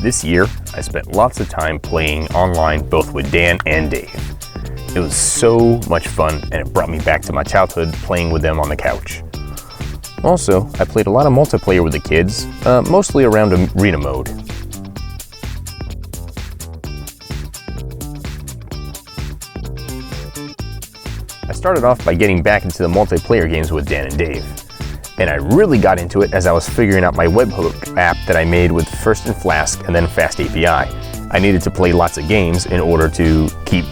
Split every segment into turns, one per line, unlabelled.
This year, I spent lots of time playing online both with Dan and Dave. It was so much fun, and it brought me back to my childhood playing with them on the couch. Also, I played a lot of multiplayer with the kids, mostly around arena mode. I started off by getting back into the multiplayer games with Dan and Dave. And I really got into it as I was figuring out my webhook app that I made with First and Flask and then Fast API. I needed to play lots of games in order to keep,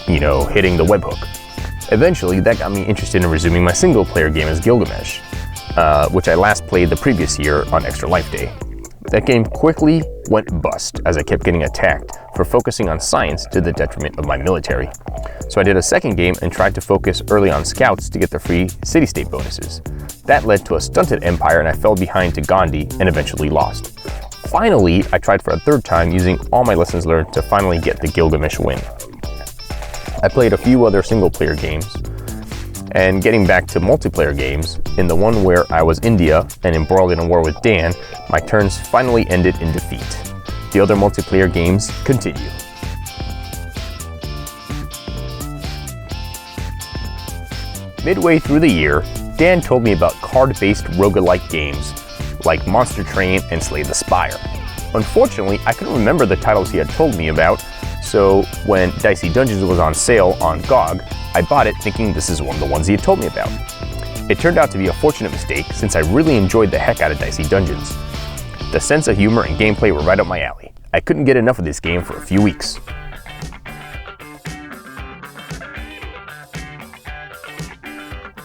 hitting the webhook. Eventually, that got me interested in resuming my single player game as Gilgamesh, which I last played the previous year on Extra Life Day. That game quickly went bust as I kept getting attacked for focusing on science to the detriment of my military. So I did a second game and tried to focus early on scouts to get the free city-state bonuses. That led to a stunted empire and I fell behind to Gandhi and eventually lost. Finally, I tried for a third time using all my lessons learned to finally get the Gilgamesh win. I played a few other single-player games, and getting back to multiplayer games, in the one where I was India and embroiled in a war with Dan, my turns finally ended in defeat. The other multiplayer games continue. Midway through the year, Dan told me about card-based roguelike games like Monster Train and Slay the Spire. Unfortunately, I couldn't remember the titles he had told me about, so when Dicey Dungeons was on sale on GOG, I bought it thinking this is one of the ones he had told me about. It turned out to be a fortunate mistake since I really enjoyed the heck out of Dicey Dungeons. The sense of humor and gameplay were right up my alley. I couldn't get enough of this game for a few weeks.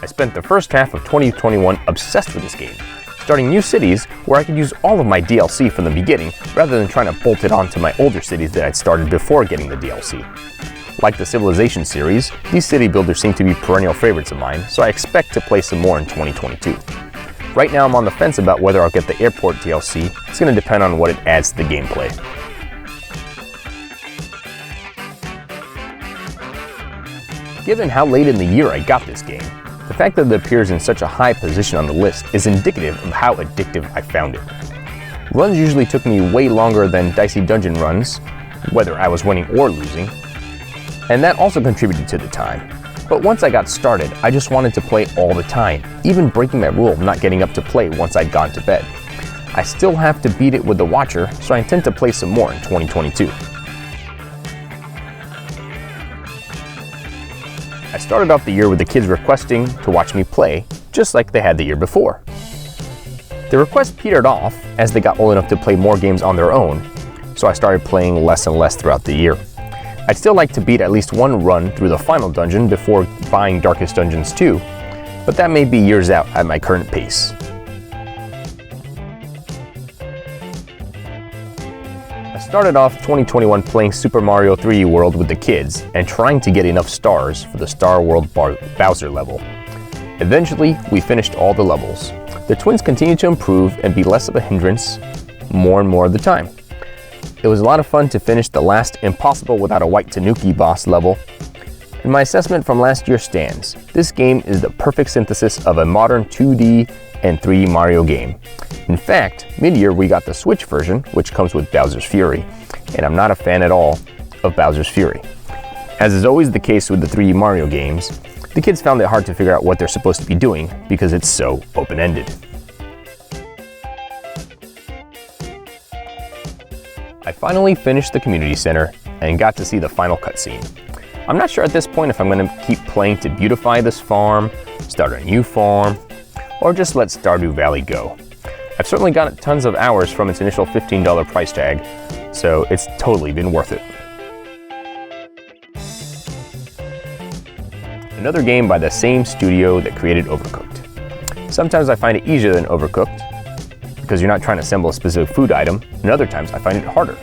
I spent the first half of 2021 obsessed with this game, starting new cities where I could use all of my DLC from the beginning rather than trying to bolt it onto my older cities that I'd started before getting the DLC. Like the Civilization series, these city builders seem to be perennial favorites of mine, so I expect to play some more in 2022. Right now I'm on the fence about whether I'll get the airport DLC. It's going to depend on what it adds to the gameplay. Given how late in the year I got this game, the fact that it appears in such a high position on the list is indicative of how addictive I found it. Runs usually took me way longer than Dicey Dungeon runs, whether I was winning or losing, and that also contributed to the time. But once I got started, I just wanted to play all the time, even breaking my rule of not getting up to play once I'd gone to bed. I still have to beat it with the Watcher, so I intend to play some more in 2022. I started off the year with the kids requesting to watch me play, just like they had the year before. The request petered off as they got old enough to play more games on their own, so I started playing less and less throughout the year. I'd still like to beat at least one run through the final dungeon before buying Darkest Dungeons 2, but that may be years out at my current pace. I started off 2021 playing Super Mario 3D World with the kids and trying to get enough stars for the Star World Bowser level. Eventually, we finished all the levels. The twins continued to improve and be less of a hindrance more and more of the time. It was a lot of fun to finish the last Impossible Without a White Tanuki boss level. And my assessment from last year stands. This game is the perfect synthesis of a modern 2D and 3D Mario game. In fact, mid-year we got the Switch version, which comes with Bowser's Fury, and I'm not a fan at all of Bowser's Fury. As is always the case with the 3D Mario games, the kids found it hard to figure out what they're supposed to be doing because it's so open-ended. I finally finished the community center and got to see the final cutscene. I'm not sure at this point if I'm going to keep playing to beautify this farm, start a new farm, or just let Stardew Valley go. I've certainly got tons of hours from its initial $15 price tag, so it's totally been worth it. Another game by the same studio that created Overcooked. Sometimes I find it easier than Overcooked, because you're not trying to assemble a specific food item, and other times I find it harder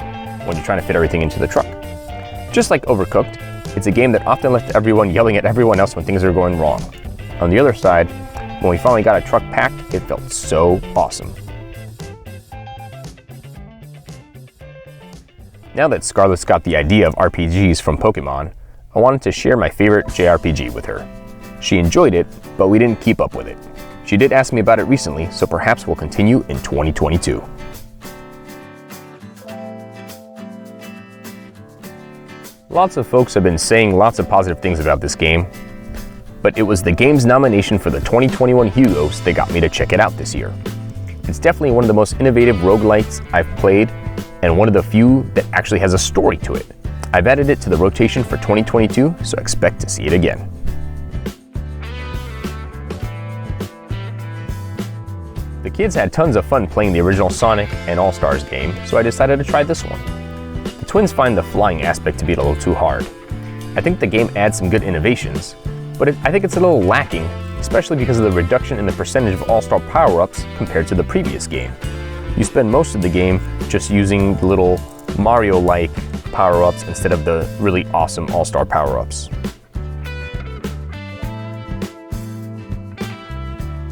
when you're trying to fit everything into the truck. Just like Overcooked, it's a game that often left everyone yelling at everyone else when things are going wrong. On the other side, when we finally got a truck packed, it felt so awesome. Now that Scarlett's got the idea of RPGs from Pokemon, I wanted to share my favorite JRPG with her. She enjoyed it, but we didn't keep up with it. She did ask me about it recently, so perhaps we'll continue in 2022. Lots of folks have been saying lots of positive things about this game, but it was the game's nomination for the 2021 Hugos that got me to check it out this year. It's definitely one of the most innovative roguelites I've played, and one of the few that actually has a story to it. I've added it to the rotation for 2022, so expect to see it again. The kids had tons of fun playing the original Sonic and All-Stars game, so I decided to try this one. The twins find the flying aspect to be a little too hard. I think the game adds some good innovations, but I think it's a little lacking, especially because of the reduction in the percentage of All-Star power-ups compared to the previous game. You spend most of the game just using the little Mario-like power-ups instead of the really awesome All-Star power-ups.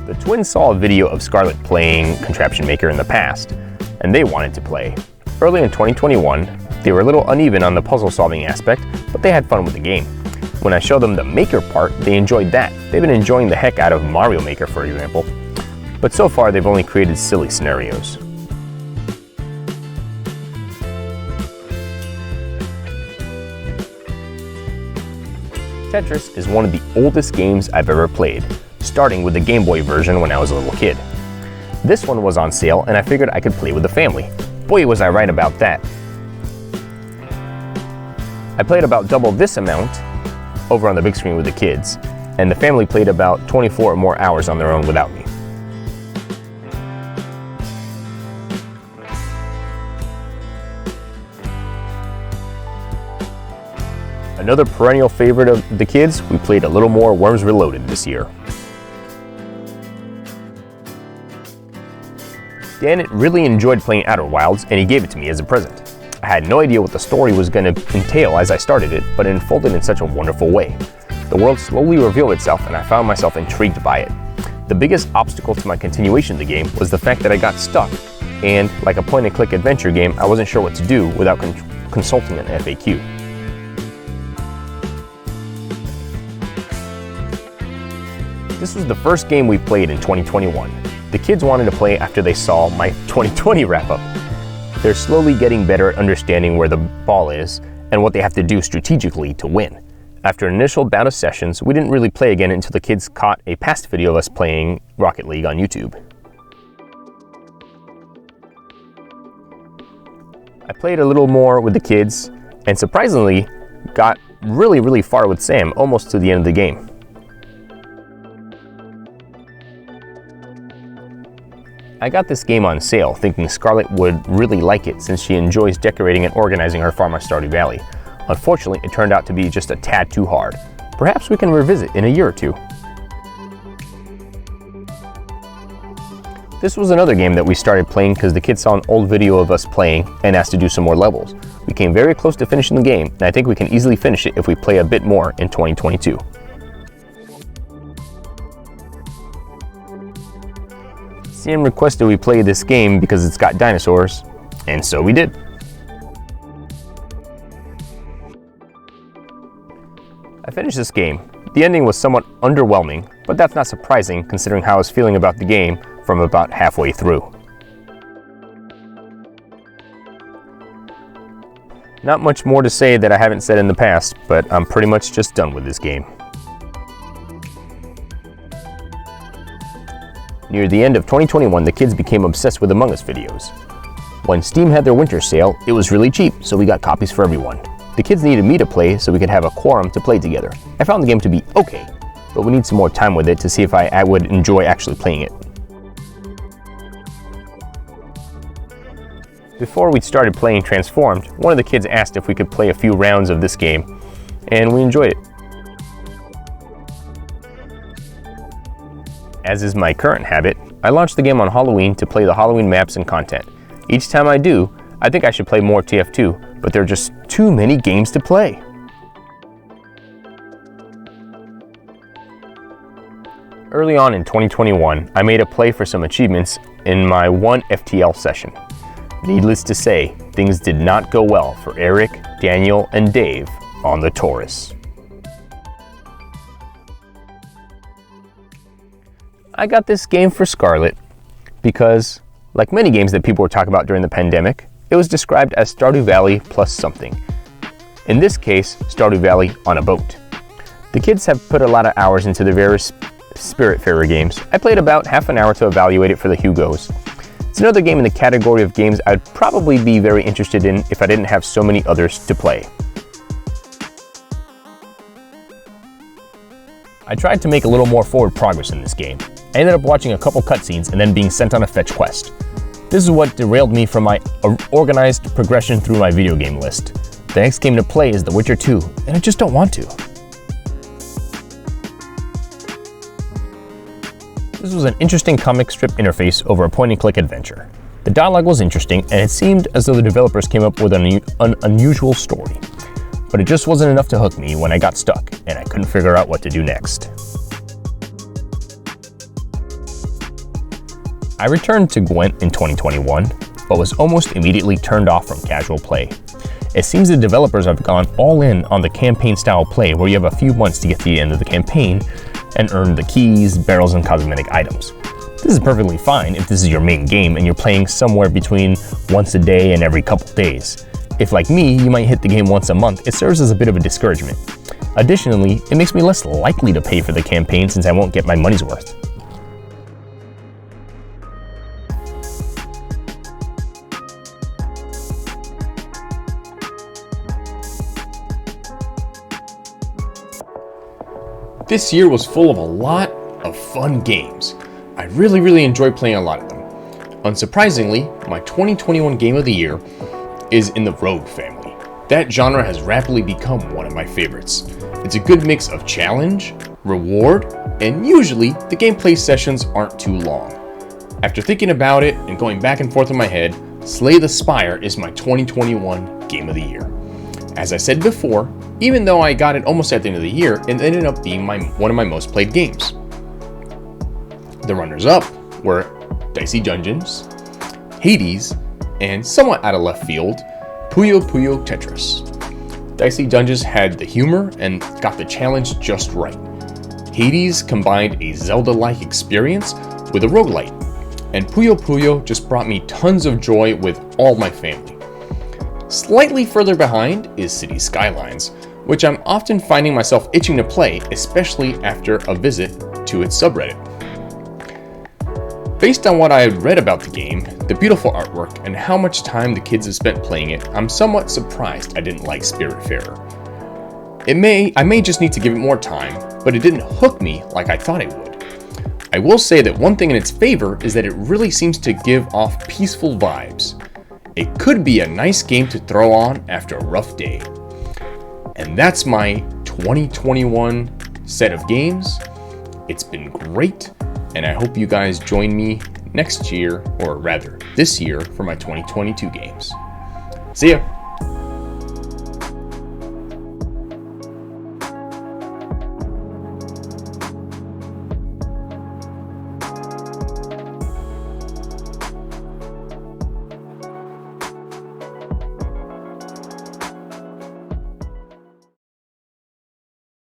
The twins saw a video of Scarlet playing Contraption Maker in the past, and they wanted to play. Early in 2021, they were a little uneven on the puzzle-solving aspect, but they had fun with the game. When I showed them the Maker part, they enjoyed that. They've been enjoying the heck out of Mario Maker, for example. But so far, they've only created silly scenarios. Tetris is one of the oldest games I've ever played, starting with the Game Boy version when I was a little kid. This one was on sale and I figured I could play with the family. Boy, was I right about that. I played about double this amount over on the big screen with the kids, and the family played about 24 or more hours on their own without me. Another perennial favorite of the kids, we played a little more Worms Reloaded this year. Dan really enjoyed playing Outer Wilds, and he gave it to me as a present. I had no idea what the story was going to entail as I started it, but it unfolded in such a wonderful way. The world slowly revealed itself, and I found myself intrigued by it. The biggest obstacle to my continuation of the game was the fact that I got stuck, and like a point-and-click adventure game, I wasn't sure what to do without consulting an FAQ. This was the first game we played in 2021. The kids wanted to play after they saw my 2020 wrap-up. They're slowly getting better at understanding where the ball is and what they have to do strategically to win. After an initial bout of sessions, we didn't really play again until the kids caught a past video of us playing Rocket League on YouTube. I played a little more with the kids and surprisingly got really far with Sam, almost to the end of the game. I got this game on sale thinking Scarlet would really like it since she enjoys decorating and organizing her farm on Stardew Valley. Unfortunately, it turned out to be just a tad too hard. Perhaps we can revisit in a year or two. This was another game that we started playing because the kids saw an old video of us playing and asked to do some more levels. We came very close to finishing the game, and I think we can easily finish it if we play a bit more in 2022. Sam requested we play this game because it's got dinosaurs, and so we did. I finished this game. The ending was somewhat underwhelming, but that's not surprising considering how I was feeling about the game from about halfway through. Not much more to say that I haven't said in the past, but I'm pretty much just done with this game. Near the end of 2021, the kids became obsessed with Among Us videos. When Steam had their winter sale, it was really cheap, so we got copies for everyone. The kids needed me to play so we could have a quorum to play together. I found the game to be okay, but we need some more time with it to see if I would enjoy actually playing it. Before we started playing Transformed, one of the kids asked if we could play a few rounds of this game, and we enjoyed it. As is my current habit, I launched the game on Halloween to play the Halloween maps and content. Each time I do, I think I should play more TF2, but there are just too many games to play. Early on in 2021, I made a play for some achievements in my one FTL session. Needless to say, things did not go well for Eric, Daniel, and Dave on the Taurus. I got this game for Scarlett because, like many games that people were talking about during the pandemic, it was described as Stardew Valley plus something. In this case, Stardew Valley on a boat. The kids have put a lot of hours into the various Spiritfarer games. I played about half an hour to evaluate it for the Hugos. It's another game in the category of games I'd probably be very interested in if I didn't have so many others to play. I tried to make a little more forward progress in this game. I ended up watching a couple cutscenes and then being sent on a fetch quest. This is what derailed me from my organized progression through my video game list. The next game to play is The Witcher 2, and I just don't want to. This was an interesting comic strip interface over a point-and-click adventure. The dialogue was interesting, and it seemed as though the developers came up with an unusual story. But it just wasn't enough to hook me when I got stuck, and I couldn't figure out what to do next. I returned to Gwent in 2021, but was almost immediately turned off from casual play. It seems the developers have gone all in on the campaign-style play where you have a few months to get to the end of the campaign and earn the keys, barrels, and cosmetic items. This is perfectly fine if this is your main game and you're playing somewhere between once a day and every couple days. If, like me, you might hit the game once a month, it serves as a bit of a discouragement. Additionally, it makes me less likely to pay for the campaign since I won't get my money's worth. This year was full of a lot of fun games. I really enjoyed playing a lot of them. Unsurprisingly, my 2021 Game of the Year is in the Rogue family. That genre has rapidly become one of my favorites. It's a good mix of challenge, reward, and usually the gameplay sessions aren't too long. After thinking about it and going back and forth in my head, Slay the Spire is my 2021 Game of the Year. As I said before, even though I got it almost at the end of the year, it ended up being one of my most played games. The runners-up were Dicey Dungeons, Hades, and somewhat out of left field, Puyo Puyo Tetris. Dicey Dungeons had the humor and got the challenge just right. Hades combined a Zelda-like experience with a roguelite, and Puyo Puyo just brought me tons of joy with all my family. Slightly further behind is City Skylines, which I'm often finding myself itching to play, especially after a visit to its subreddit. Based on what I had read about the game, the beautiful artwork, and how much time the kids have spent playing it, I'm somewhat surprised I didn't like Spiritfarer. I may just need to give it more time, but it didn't hook me like I thought it would. I will say that one thing in its favor is that it really seems to give off peaceful vibes. It could be a nice game to throw on after a rough day. And that's my 2021 set of games. It's been great, and I hope you guys join me next year, or rather this year, for my 2022 games. See ya!